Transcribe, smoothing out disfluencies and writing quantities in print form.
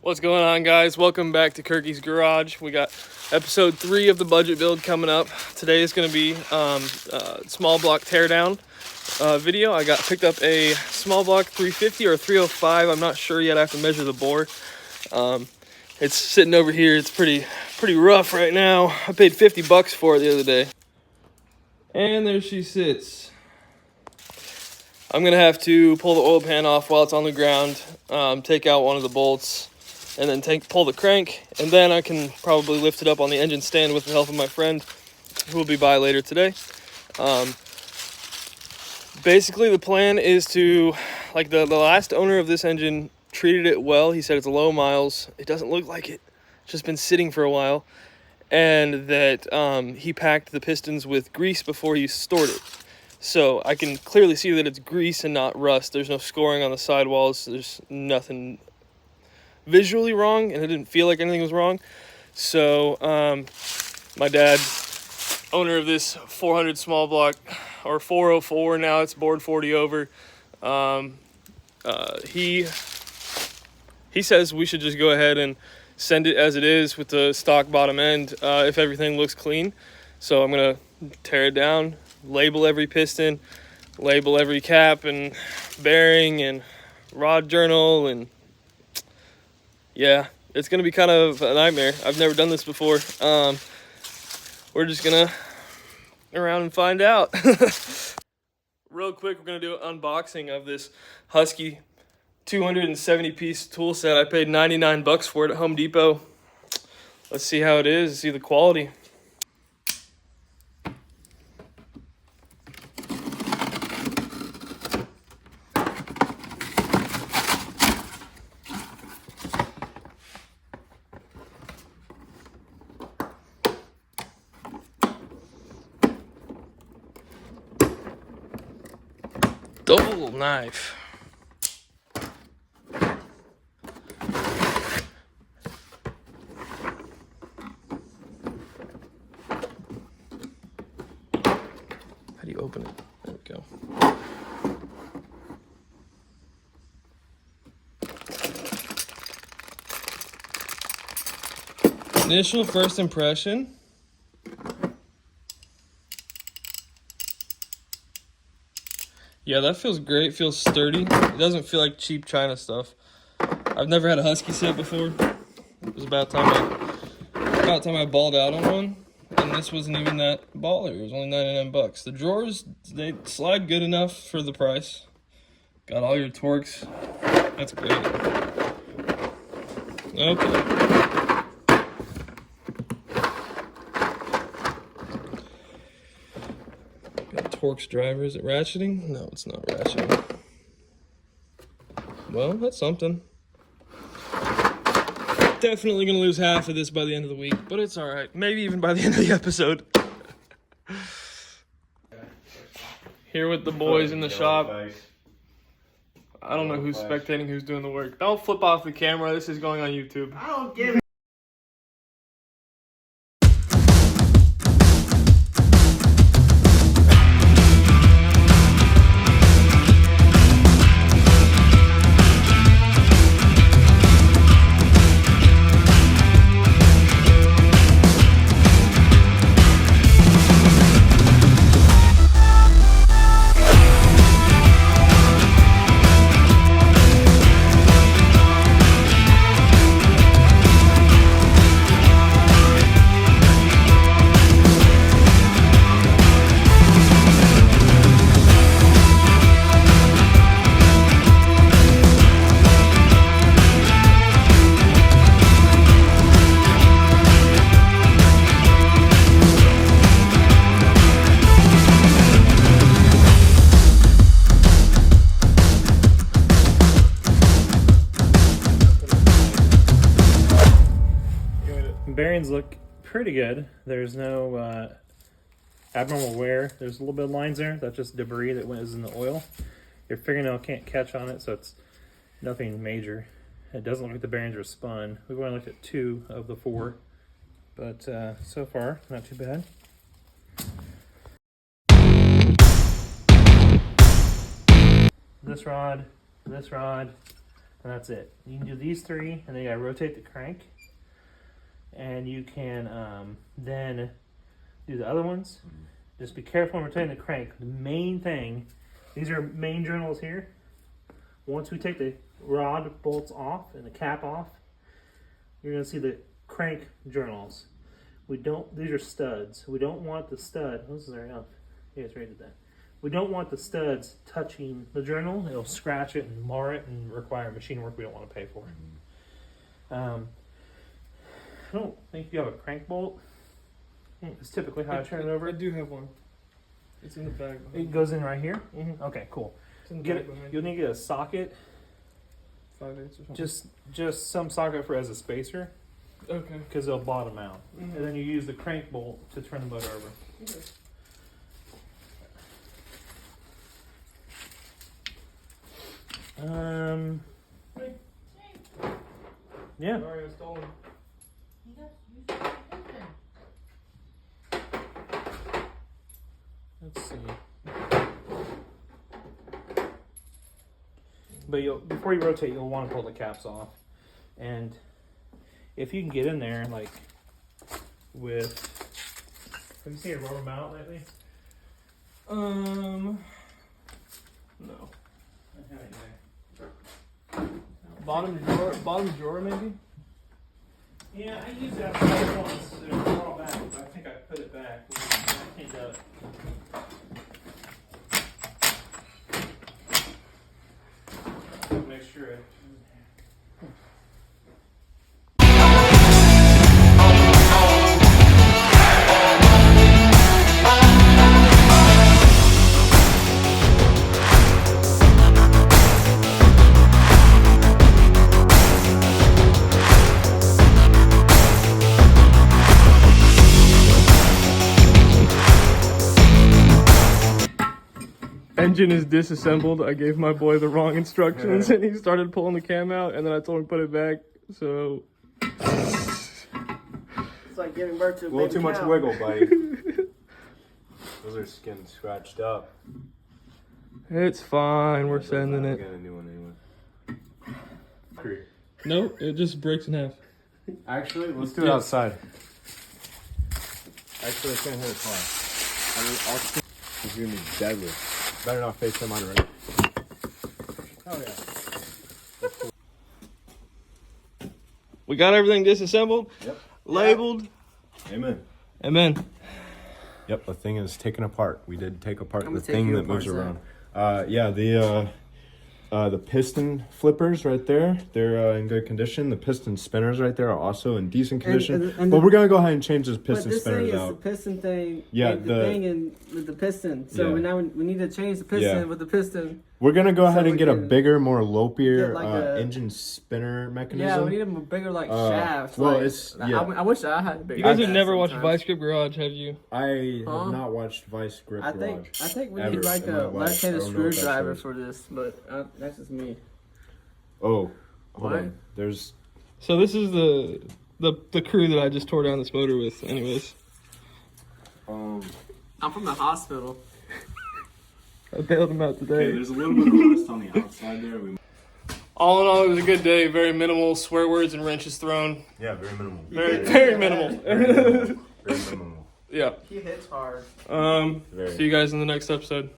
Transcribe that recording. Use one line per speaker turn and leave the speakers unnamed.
What's going on, guys? Welcome back to Kirky's Garage. We got episode 3 of the budget build coming up. Today is going to be small block teardown video. I picked up a small block 350 or 305. I'm not sure yet. I have to measure the bore. It's sitting over here. It's pretty rough right now. I paid $50 for it the other day. And there she sits. I'm gonna have to pull the oil pan off while it's on the ground, take out one of the bolts, and then pull the crank, and then I can probably lift it up on the engine stand with the help of my friend, who will be by later today. Basically, the plan is to, like the last owner of this engine treated it well. He said it's low miles. It doesn't look like it. It's just been sitting for a while, and that he packed the pistons with grease before he stored it. So I can clearly see that it's grease and not rust. There's no scoring on the sidewalls. There's nothing visually wrong, and it didn't feel like anything was wrong. So my dad, owner of this 400 small block, or 404 now, it's board 40 over, he says we should just go ahead and send it as it is with the stock bottom end if everything looks clean. So I'm gonna tear it down, label every piston, label every cap and bearing and rod journal, and yeah, it's gonna be kind of a nightmare. I've never done this before. We're just gonna around and find out. Real quick, we're gonna do an unboxing of this Husky 270 piece tool set. I paid $99 for it at Home Depot. Let's see how it is, see the quality. Double knife. How do you open it? There we go. Initial first impression. Yeah, that feels great. Feels sturdy. It doesn't feel like cheap China stuff. I've never had a Husky set before. It was about time I balled out on one, and this wasn't even that baller. It was only $99. The drawers, they slide good enough for the price. Got all your Torx. That's great. Okay. Torx driver. Is it ratcheting? No, it's not ratcheting. Well, that's something. Definitely gonna lose half of this by the end of the week, but it's all right. Maybe even by the end of the episode. Here with the boys in the shop. I don't know who's spectating, who's doing the work. Don't flip off the camera. This is going on YouTube.
I don't give a
bearings look pretty good. There's no abnormal wear. There's a little bit of lines there. That's just debris that was in the oil. Your fingernail can't catch on it, so it's nothing major. It doesn't look like the bearings are spun. We've only looked at 2 of the 4, but so far, not too bad. this rod, and that's it. You can do these 3, and then you gotta rotate the crank, and you can then do the other ones. Just be careful when rotating the crank. The main thing, these are main journals here. Once we take the rod bolts off and the cap off, you're gonna see the crank journals. These are studs. We don't want the stud. This is our elf. You guys rated that. We don't want the studs touching the journal. It'll scratch it and mar it and require machine work we don't want to pay for. I don't think you have a crank bolt. It's typically how I turn it over.
I do have one. It's in the bag.
It goes in right here?
Mm-hmm.
Okay, cool.
It's in the
Get
bag
it.
behind.
You'll need to get a socket.
5/8 or something.
Just some socket for as a spacer,
Okay.
because they'll bottom out.
Mhm.
And then you use the crank bolt to turn the motor over.
Okay.
Yeah.
Sorry, I stole him.
Let's see. But before you rotate, you'll want to pull the caps off. And if you can get in there, like with, have you seen a rubber mount lately?
No.
I have it there.
Bottom drawer maybe?
Yeah, I used that once a while back, but I think I put it back when I cleaned up. Make sure it.
Engine is disassembled. I gave my boy the wrong instructions and he started pulling the cam out and then I told him to put it back. So
It's like giving birth to a
A little
baby
too much
cow.
wiggle, buddy. Those are skin scratched up.
it's fine. We're sending
I'll
it.
get a new one anyway.
Nope, it just breaks in half.
Actually, let's do it
Yeah.
outside. Actually, I can't hit a car. It's gonna be deadly. Better not face them on right. Oh yeah.
We got everything disassembled,
Yep.
labeled.
Amen.
Amen.
Yep, the thing is taken apart. We did take apart
I'm
the
gonna take
thing
you
that moves
apart,
around. Yeah, the piston flippers right there, they're in good condition. The piston spinners right there are also in decent condition.
and
but we're gonna go ahead and change those
But
piston
this thing
spinners
is the
out.
piston thing.
Yeah,
the thing with the piston. So
Yeah.
we need to change the piston
Yeah.
with the piston.
We're gonna go ahead
we
and get a
can
bigger, more lopier
get like a-
engine spinner mechanism.
Yeah, we need a bigger shaft.
well,
like,
it's- yeah.
I wish I had a bigger.
You guys
shaft
have never watched
sometimes.
Vice Grip Garage, have you?
I
Huh?
have not watched Vice Grip
I
Garage.
think we
ever
need like
in my
a
life.
left-handed
I don't know what that
screwdriver
shows.
for this, but that's just me.
Oh, hold
What?
on. There's
So this is the crew that I just tore down this motor with anyways.
I'm from the hospital.
I bailed him out today.
there's a little bit of rust on the outside there.
All in all, it was a good day. Very minimal swear words and wrenches thrown.
Yeah, very minimal.
Very minimal.
Very minimal.
Yeah.
He hits hard.
See you guys in the next episode.